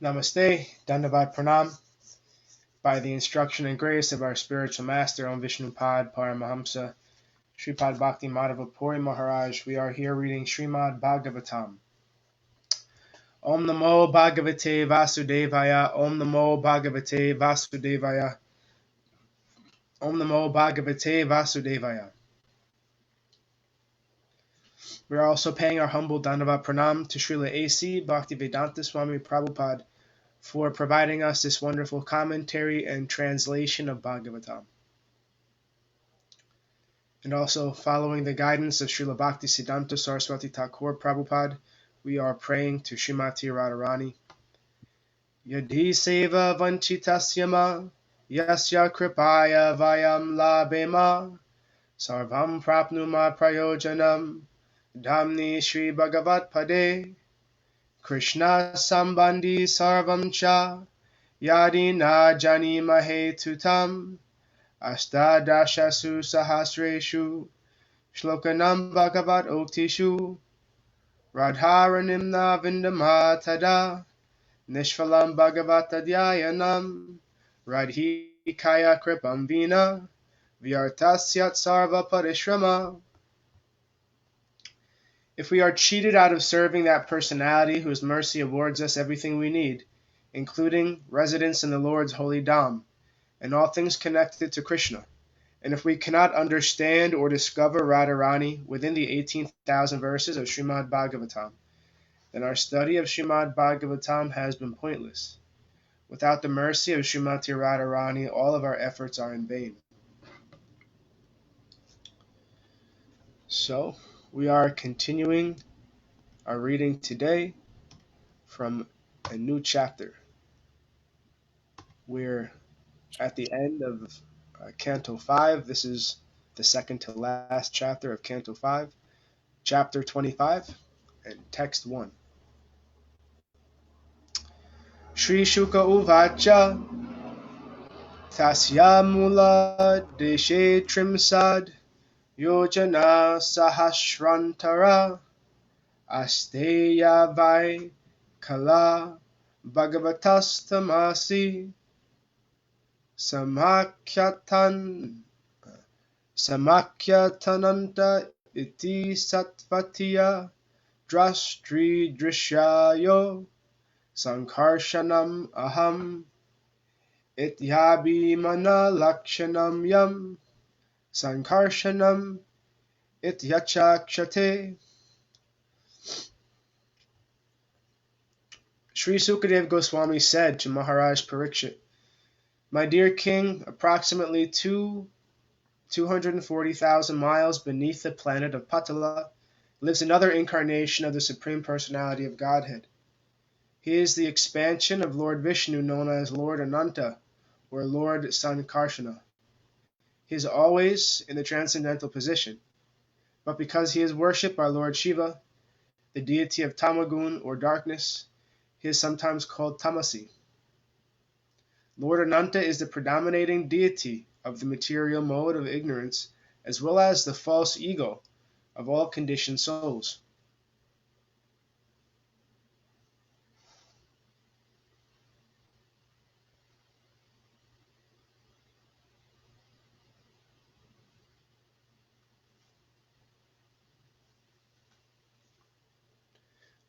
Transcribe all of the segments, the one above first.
Namaste, Dandavat Pranam. By the instruction and grace of our spiritual master, Om Vishnupad Paramahamsa, Sripad Bhakti Madhava Puri Maharaj, we are here reading Srimad Bhagavatam. Om Namo Bhagavate Vasudevaya, Om Namo Bhagavate Vasudevaya, Om Namo Bhagavate Vasudevaya. We are also paying our humble Dandavat Pranam to Srila A.C. Bhaktivedanta Swami Prabhupada for providing us this wonderful commentary and translation of Bhagavatam. And also, following the guidance of Srila Bhaktisiddhanta Saraswati Thakur Prabhupada, we are praying to Śrīmatī Rādhārāṇī. Yadi sevā-vañcitāḥ yasyāḥ kṛpayā vayaṃ labhema sarvaṃ prāpnumaḥ prayojanaṃ dhāmni śrī-bhagavat pade Kṛṣṇa-sambandhi sarvaṃ Yadi na jānīmahe tutam Aṣṭādaśasu sahasreṣu ślokānāṃ bhāgavat-oktiṣu Rādhārānīṃ na vindāmaḥ tada nishphalam bhagavat-yayinam radhikaya kripam vina vyartasyat sarva-pariśramaḥ. If we are cheated out of serving that personality whose mercy awards us everything we need, including residence in the Lord's holy Dham, and all things connected to Krishna, and if we cannot understand or discover Rādhārānīṃ within the 18,000 verses of Srimad Bhagavatam, then our study of Srimad Bhagavatam has been pointless. Without the mercy of Śrīmatī Rādhārānīṃ, all of our efforts are in vain. So, we are continuing our reading today from a new chapter. We're at the end of Canto 5. This is the second to last chapter of Canto 5, chapter 25, and text 1. Shri Shuka Uvacha Tasya Mula Deshe Trimsad Yojana Sahasrantara Asteya Vai Kala Bhagavatastamasi Samakyatananta iti satvatiya drastri drishyayo sankarshanam aham ityabhimana lakshanam yam sankarshanam ityachakshate. Sri Sukadeva Goswami said to Maharaj Parikshit, "My dear king, approximately 240,000 miles beneath the planet of Patala lives another incarnation of the Supreme Personality of Godhead. He is the expansion of Lord Vishnu known as Lord Ananta or Lord Sankarsana. He is always in the transcendental position, but because he is worshipped by Lord Shiva, the deity of Tamagun or darkness, he is sometimes called Tamasi. Lord Ananta is the predominating deity of the material mode of ignorance, as well as the false ego of all conditioned souls.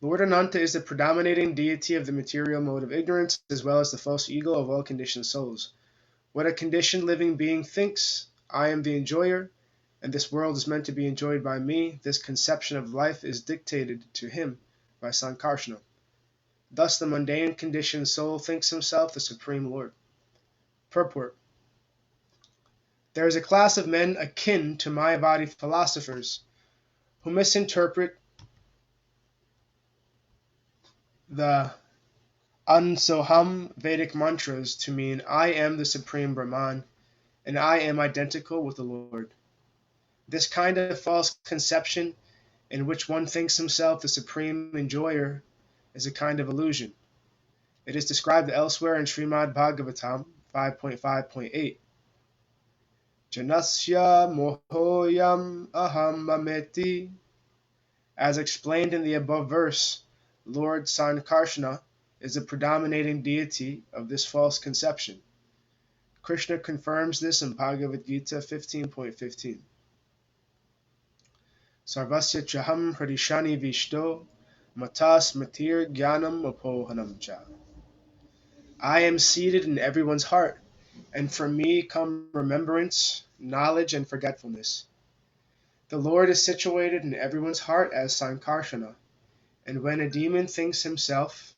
Lord Ananta is the predominating deity of the material mode of ignorance, as well as the false ego of all conditioned souls. What a conditioned living being thinks, I am the enjoyer, and this world is meant to be enjoyed by me, this conception of life is dictated to him by Sankarsana. Thus the mundane conditioned soul thinks himself the Supreme Lord." Purport: There is a class of men akin to Mayavadi philosophers who misinterpret the Ansoham Vedic mantras to mean I am the Supreme Brahman and I am identical with the Lord. This kind of false conception in which one thinks himself the supreme enjoyer is a kind of illusion. It is described elsewhere in Srimad Bhagavatam 5.5.8. Janasya mohoyam aham mameti. As explained in the above verse, Lord Sankarsana is the predominating deity of this false conception. Krishna confirms this in Bhagavad Gita 15.15. Sarvasya chaham hridishani vishto matas matir jnanam apohanam cha. I am seated in everyone's heart, and from me come remembrance, knowledge, and forgetfulness. The Lord is situated in everyone's heart as Sankarsana, and when a demon thinks himself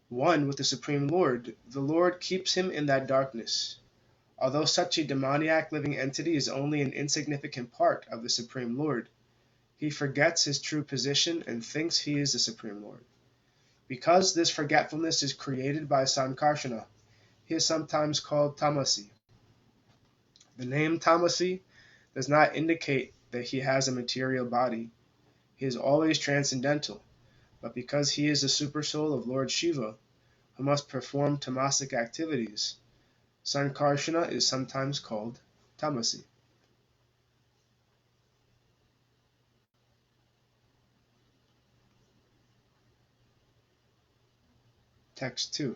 one with the Supreme Lord, the Lord keeps him in that darkness. Although such a demoniac living entity is only an insignificant part of the Supreme Lord, he forgets his true position and thinks he is the Supreme Lord. Because this forgetfulness is created by Sankarsana, he is sometimes called Tamasi. The name Tamasi does not indicate that he has a material body. He is always transcendental, but because he is the supersoul of Lord Shiva, who must perform tamasic activities, Sankarsana is sometimes called Tamasi. Text 2.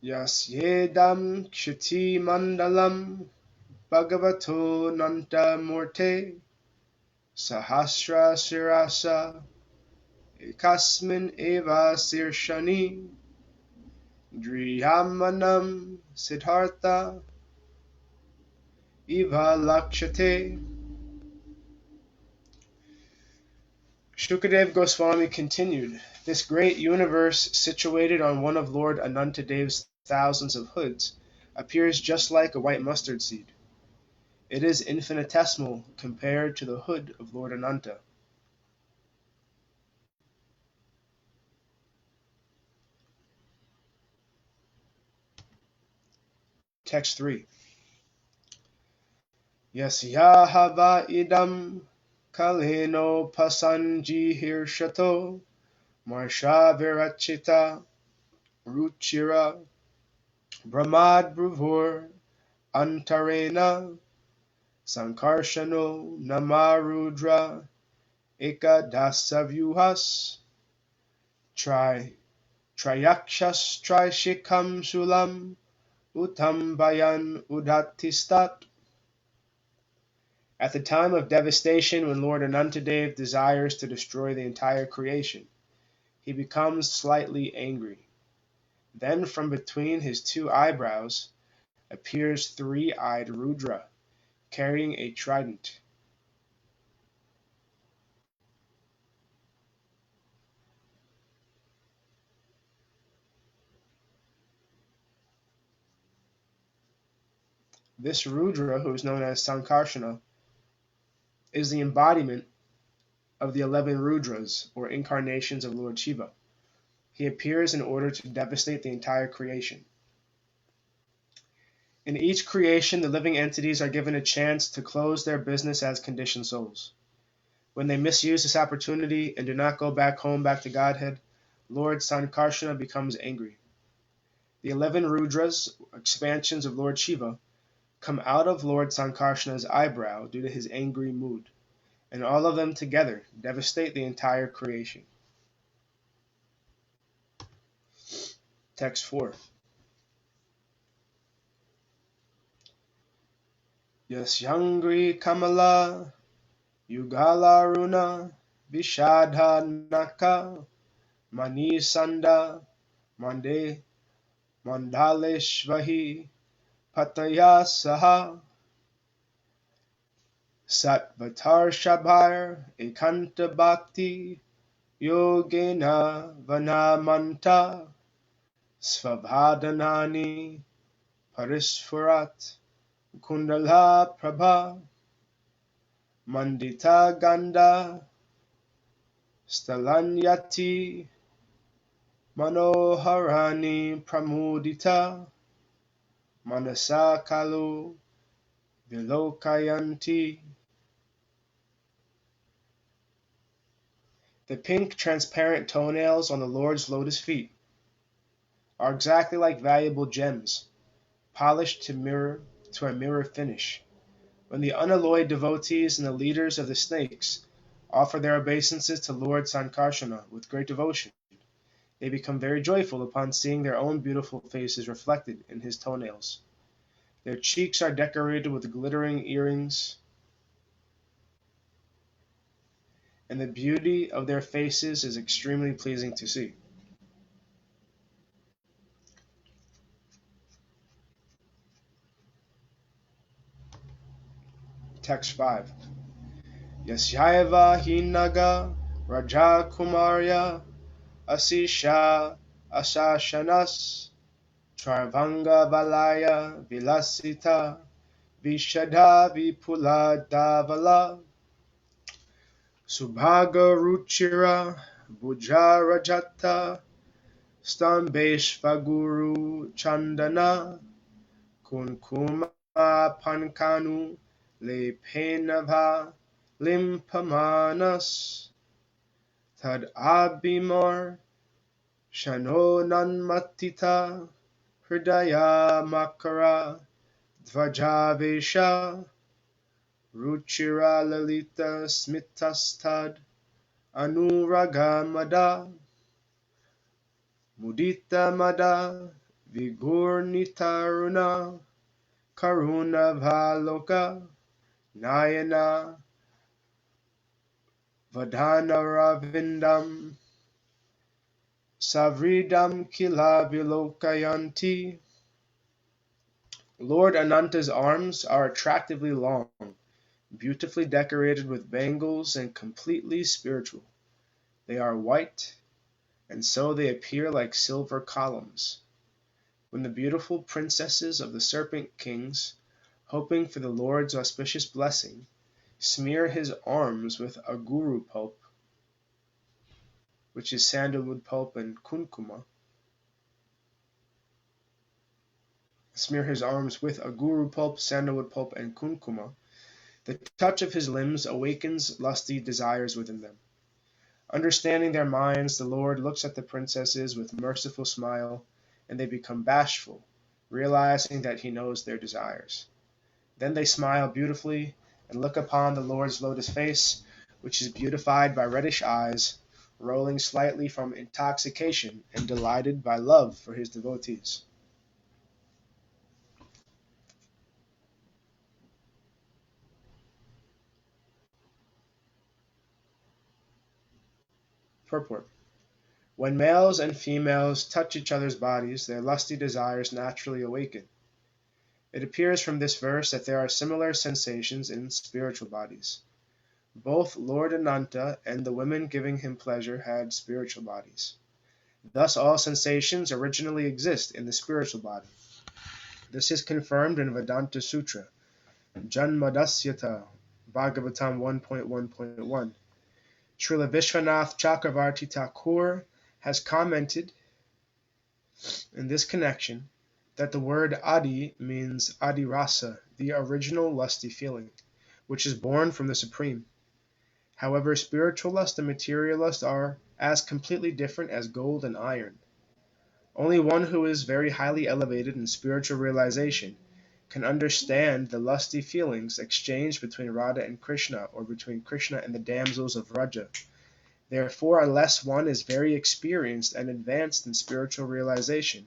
Yasyedam kshiti mandalam bhagavato nanta murte sahasra-sirasa ekasmin eva sirshani driyamanam siddhartha eva lakshate. Shukadeva Goswami continued, this great universe situated on one of Lord Anantadeva's thousands of hoods appears just like a white mustard seed. It is infinitesimal compared to the hood of Lord Ananta. Text 3. Yasyāḥ va idam kaleno pasanjihirshato marsha virachita ruchira brahmad bruvur antarena sankarshano namarudra ekadasavyuhas trayakshas trishikam sulam utam bayan udatistat. At the time of devastation, when Lord Anantadev desires to destroy the entire creation, he becomes slightly angry. Then from between his two eyebrows appears three-eyed Rudra, carrying a trident. This Rudra, who is known as Sankarsana, is the embodiment of the 11 Rudras, or incarnations of Lord Shiva. He appears in order to devastate the entire creation. In each creation, the living entities are given a chance to close their business as conditioned souls. When they misuse this opportunity and do not go back to Godhead, Lord Sankarsana becomes angry. The 11 Rudras, expansions of Lord Shiva, come out of Lord Sankarsana's eyebrow due to his angry mood, and all of them together devastate the entire creation. Text 4. Yasyangri kamala yugalaruna vishadha naka manisanda mandaleshvahi pataya saha satvatar shabhar ekanta bhakti yogena vanamanta svabhadanani parisfurat kundala prabha mandita ganda stalanyati manoharani pramudita manasa kalu vilokayanti. The pink transparent toenails on the Lord's lotus feet are exactly like valuable gems, polished to a mirror finish. When the unalloyed devotees and the leaders of the snakes offer their obeisances to Lord Sankarsana with great devotion. They become very joyful upon seeing their own beautiful faces reflected in his toenails. Their cheeks are decorated with glittering earrings, and the beauty of their faces is extremely pleasing to see. Text 5. Yasyaiva hinaga raja kumarya asisha asasanas charvanga valaya vilasita vishadha vipula davala subhaga ruchira bujarajata stambeshvaguru chandana kunkuma pankanu lepenava limpamanas tad abhimar shanonanmatita hridaya makara dvajavesha ruchira lalita smitastad anuragamada mudita mada vigurnitaruna karuna valoka nayana vadhanaravindam savridam kilabilokayanti. Lord Ananta's arms are attractively long, beautifully decorated with bangles, and completely spiritual. They are white, and so they appear like silver columns. When the beautiful princesses of the serpent kings, hoping for the Lord's auspicious blessing, smear his arms with aguru pulp, which is sandalwood pulp and kunkuma, the touch of his limbs awakens lusty desires within them. Understanding their minds, the Lord looks at the princesses with merciful smile, and they become bashful, realizing that he knows their desires. Then they smile beautifully and look upon the Lord's lotus face, which is beautified by reddish eyes, rolling slightly from intoxication and delighted by love for his devotees. Purport. When males and females touch each other's bodies, their lusty desires naturally awaken. It appears from this verse that there are similar sensations in spiritual bodies. Both Lord Ananta and the women giving him pleasure had spiritual bodies. Thus all sensations originally exist in the spiritual body. This is confirmed in Vedanta Sutra, Janmadasyata, Bhagavatam 5.25.1. Srila Vishwanath Chakravarti Thakur has commented in this connection that the word adi means adirasa, the original lusty feeling, which is born from the Supreme. However, spiritual lust and material lust are as completely different as gold and iron. Only one who is very highly elevated in spiritual realization can understand the lusty feelings exchanged between Radha and Krishna, or between Krishna and the damsels of Vraja. Therefore, unless one is very experienced and advanced in spiritual realization,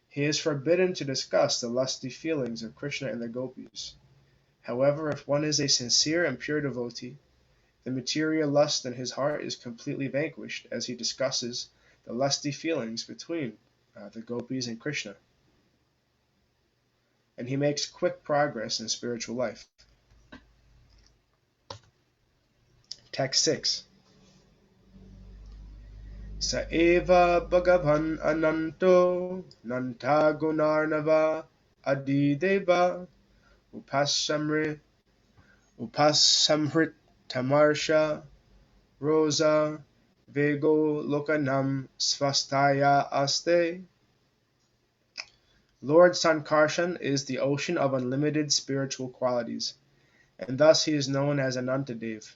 he is forbidden to discuss the lusty feelings of Krishna and the gopis. However, if one is a sincere and pure devotee, the material lust in his heart is completely vanquished as he discusses the lusty feelings between the gopis and Krishna, and he makes quick progress in spiritual life. Text 6. Sa eva bhagavan ananto nanta gunarnava adideva upasamrit tamarsha rosa vego lokanam svastaya aste. Lord Sankarshan is the ocean of unlimited spiritual qualities, and thus he is known as Anantadev.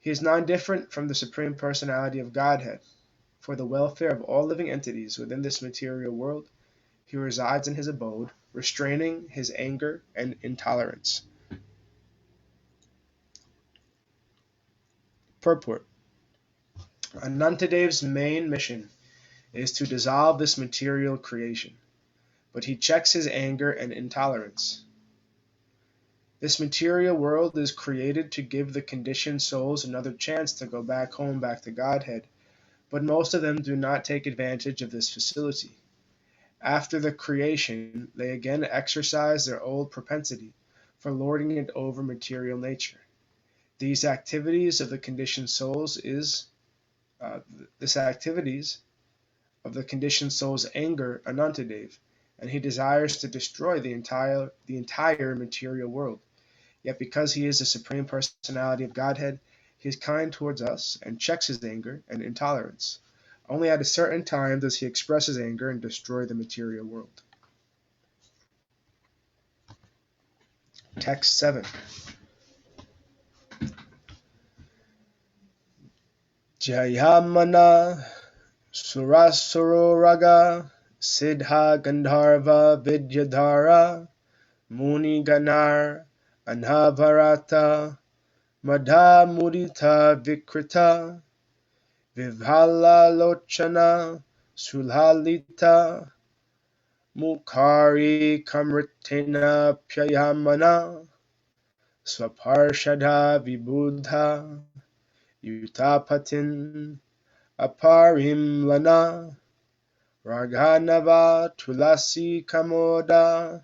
He is non-different from the Supreme Personality of Godhead. For the welfare of all living entities within this material world, he resides in his abode, restraining his anger and intolerance. Purport. Anantadev's main mission is to dissolve this material creation, but he checks his anger and intolerance. This material world is created to give the conditioned souls another chance to go back home, back to Godhead, but most of them do not take advantage of this facility. After the creation, they again exercise their old propensity for lording it over material nature. These activities of the conditioned souls anger Anantadev, and he desires to destroy the entire material world. Yet because he is the Supreme Personality of Godhead, he is kind towards us and checks his anger and intolerance. Only at a certain time does he express his anger and destroy the material world. Text 7. Jayamana Surasuro-raga Siddha Gandharva Vidyadhara Muni Ganar Anhavarata Madha Mudita Vikrita Vivhala Lochana Sulhalita Mukari Kamritina Pyayamana Swaparshadha Vibudha Utapatin Aparim Lana Raghanava Tulasi Kamoda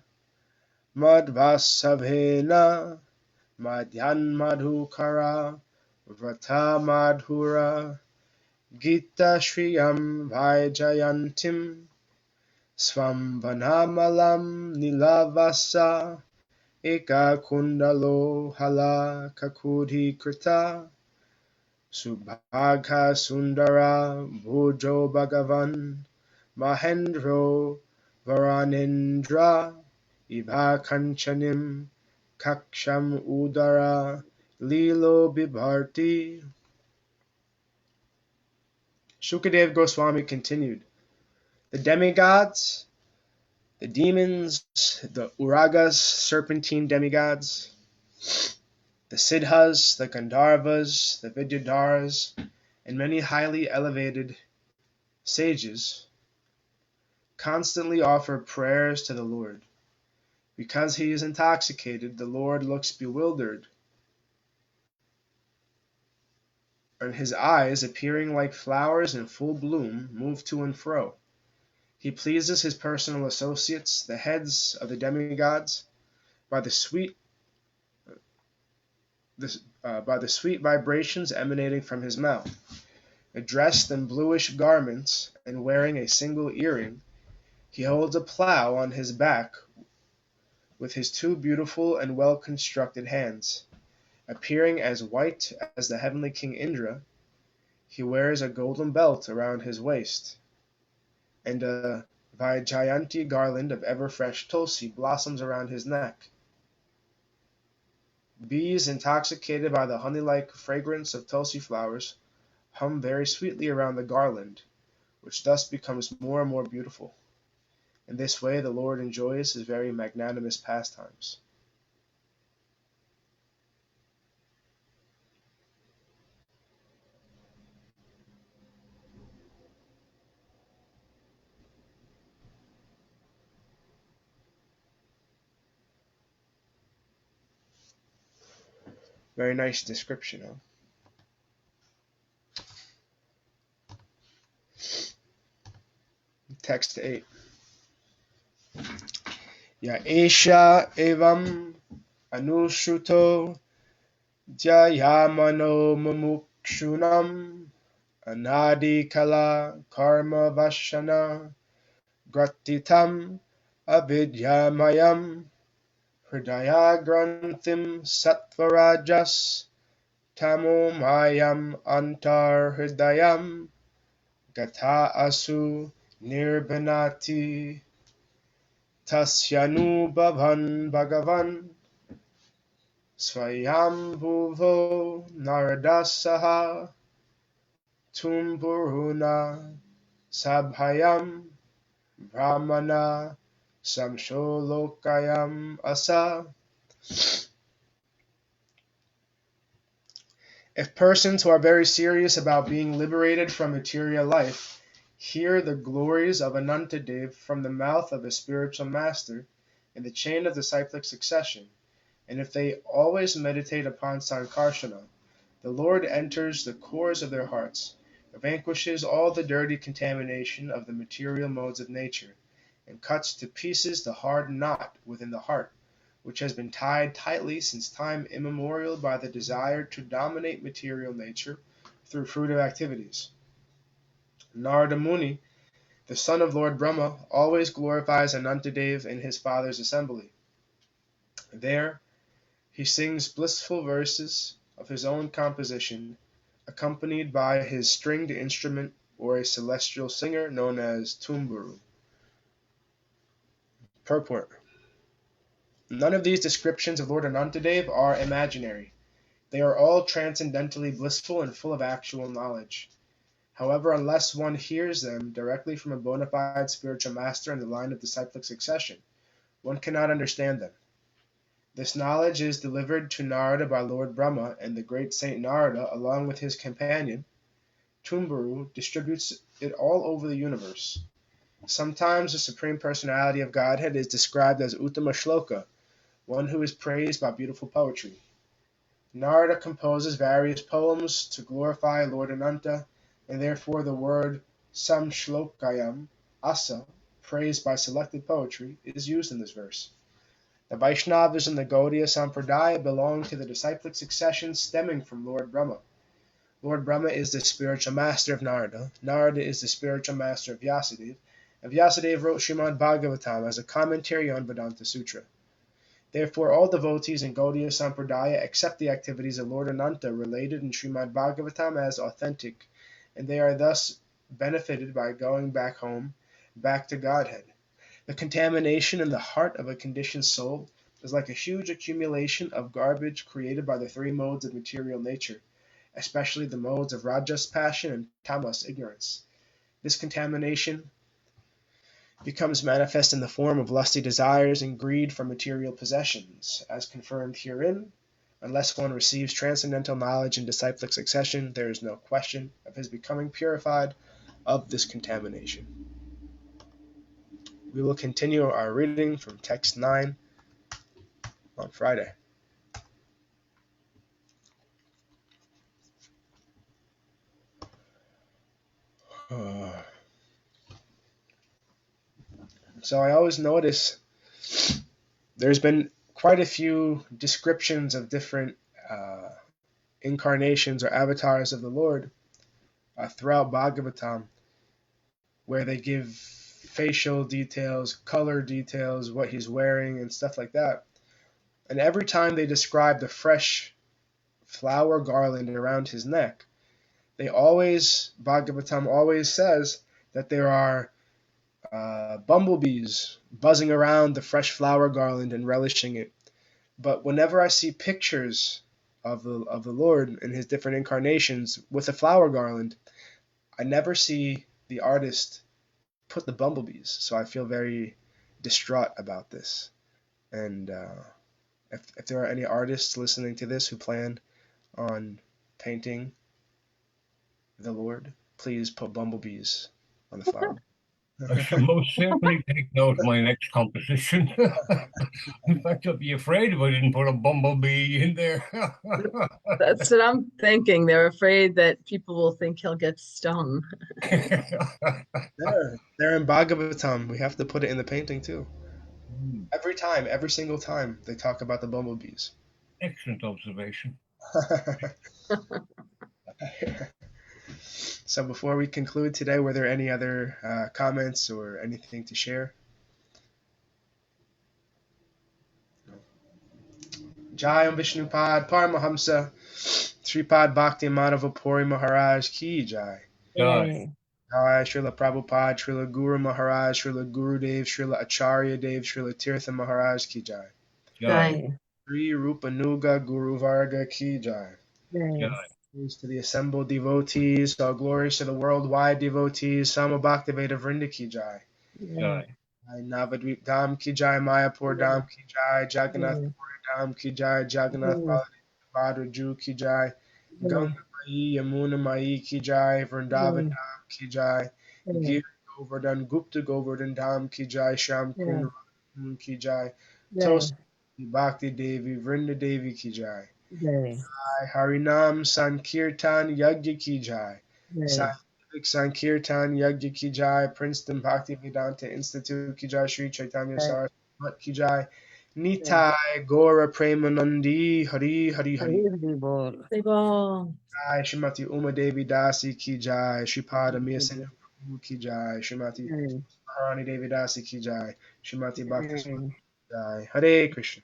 Madvasavena Madhyan Madhukara Vrata Madhura Gita Shriyam Vaijayantim Swam Vanamalam Nilavasa Eka Kundalo Hala Kakudhi Krita Subhagha Sundara Bhujo Bhagavan Mahendro Varanendra Ibha Kanchanim Kaksham Udara Lilo Bibharti. Shukadeva Goswami continued, the demigods, the demons, the uragas, serpentine demigods, the siddhas, the gandharvas, the vidyadharas, and many highly elevated sages constantly offer prayers to the Lord. Because he is intoxicated, the Lord looks bewildered, and his eyes, appearing like flowers in full bloom, move to and fro. He pleases his personal associates, the heads of the demigods, by the sweet vibrations emanating from his mouth. Dressed in bluish garments and wearing a single earring, he holds a plough on his back with his two beautiful and well-constructed hands. Appearing as white as the heavenly King Indra, he wears a golden belt around his waist, and a Vaijayanti garland of ever-fresh tulsi blossoms around his neck. Bees, intoxicated by the honey-like fragrance of tulsi flowers, hum very sweetly around the garland, which thus becomes more and more beautiful. In this way, the Lord enjoys his very magnanimous pastimes. Very nice description, huh? Text 8. Ya esha evam anushuto jayamano mumukshunam anadi kala karma vashana gratitam avidyamayam hridaya granthim satvarajas tamomayam antar hridayam gata asu nirbanati tasyanu bhavan bhagavan swayambhuvo naradasaha tumpuruna sabhayam brahmana samsholokayam asa. If persons who are very serious about being liberated from material life hear the glories of Ananta Dev from the mouth of a spiritual master in the chain of disciplic succession, and if they always meditate upon Sankarsana, the Lord enters the cores of their hearts, vanquishes all the dirty contamination of the material modes of nature, and cuts to pieces the hard knot within the heart, which has been tied tightly since time immemorial by the desire to dominate material nature through fruitive activities. Narada Muni, the son of Lord Brahma, always glorifies Anantadev in his father's assembly. There, he sings blissful verses of his own composition, accompanied by his stringed instrument or a celestial singer known as Tumburu. Purport. None of these descriptions of Lord Anantadev are imaginary. They are all transcendently blissful and full of actual knowledge. However, unless one hears them directly from a bona fide spiritual master in the line of disciplic succession, one cannot understand them. This knowledge is delivered to Narada by Lord Brahma, and the great saint Narada, along with his companion, Tumburu, distributes it all over the universe. Sometimes the Supreme Personality of Godhead is described as Uttama Shloka, one who is praised by beautiful poetry. Narada composes various poems to glorify Lord Ananta, and therefore the word samshlokāyam, asa, praised by selected poetry, is used in this verse. The Vaishnavas in the Gaudiya Sampradaya belong to the disciplic succession stemming from Lord Brahma. Lord Brahma is the spiritual master of Narada, Narada is the spiritual master of Vyasadeva, and Vyasadeva wrote Srimad Bhagavatam as a commentary on Vedanta Sutra. Therefore, all devotees in Gaudiya Sampradaya accept the activities of Lord Ananta related in Srimad Bhagavatam as authentic, and they are thus benefited by going back home, back to Godhead. The contamination in the heart of a conditioned soul is like a huge accumulation of garbage created by the three modes of material nature, especially the modes of Rajas passion and Tamas ignorance. This contamination becomes manifest in the form of lusty desires and greed for material possessions. As confirmed herein, unless one receives transcendental knowledge in disciplic succession, there is no question of his becoming purified of this contamination. We will continue our reading from text 9 on Friday. So I always notice there's been quite a few descriptions of different incarnations or avatars of the Lord throughout Bhagavatam, where they give facial details, color details, what he's wearing, and stuff like that. And every time they describe the fresh flower garland around his neck, Bhagavatam always says that there are bumblebees buzzing around the fresh flower garland and relishing it. But whenever I see pictures of the Lord in his different incarnations with a flower garland, I never see the artist put the bumblebees. So I feel very distraught about this. And if there are any artists listening to this who plan on painting the Lord, please put bumblebees on the flower. I shall most certainly take note of my next composition. In fact, I'd be afraid if I didn't put a bumblebee in there. That's what I'm thinking. They're afraid that people will think he'll get stung. They're in Bhagavatam. We have to put it in the painting too. Every single time, they talk about the bumblebees. Excellent observation. So before we conclude today, were there any other comments or anything to share? Jai Om Vishnupad Paramahamsa Sripad Bhakti Madhava Puri Maharaj Ki Jai. Jai. Jai Srila Prabhupada, Srila Guru Maharaj, Srila Gurudev, Srila Acharya Dev, Srila Tirtha Maharaj Ki Jai. Jai. Sri Rupanuga Guru Varga Ki Jai. Jai. Glories to the assembled devotees, all glories to the worldwide devotees, Sama Bhaktiveda Vrinda Ki Jai. Jai. Navadvip Dham Ki Jai, Mayapur Dham Ki Jai, Jagannath Puri Dham Ki Jai, Jagannath Baladev Ki Jai, Ganga Mai, Yamuna Mai ki jai, Vrindavan Dham ki jai, Giri Govardhan, Gupta Govardhan Dham ki jai, Sham Kund ki jai, Tosa Bhakti Devi, Vrinda Devi ki jai, Harinam Sankirtan Yagya ki jai, Scientific Sankirtan Yagya ki jai, Princeton Bhakti Vedanta Institute ki jai, Sri Chaitanya Saraswati ki jai, Nitai Gora Premanandi Hari Hari Hari. Jai Śrīmatī Uma Devi Dasi ki jai, Śrīpada Miyasena Prabhu ki jai, Śrīmatī Rādhārānī Devi Dasi ki jai, Śrīmatī Bhakti ki jai. Hare Krishna.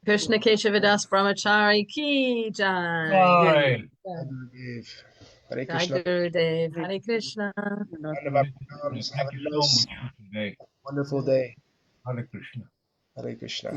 Krishna Keshavadas Brahmachari ki jai. Bye. Gurudev. Hare Jai Krishna. Gurudev. Hare Krishna. Have Thank a you so nice, much for today. wonderful day. Hare Krishna. Hare Krishna.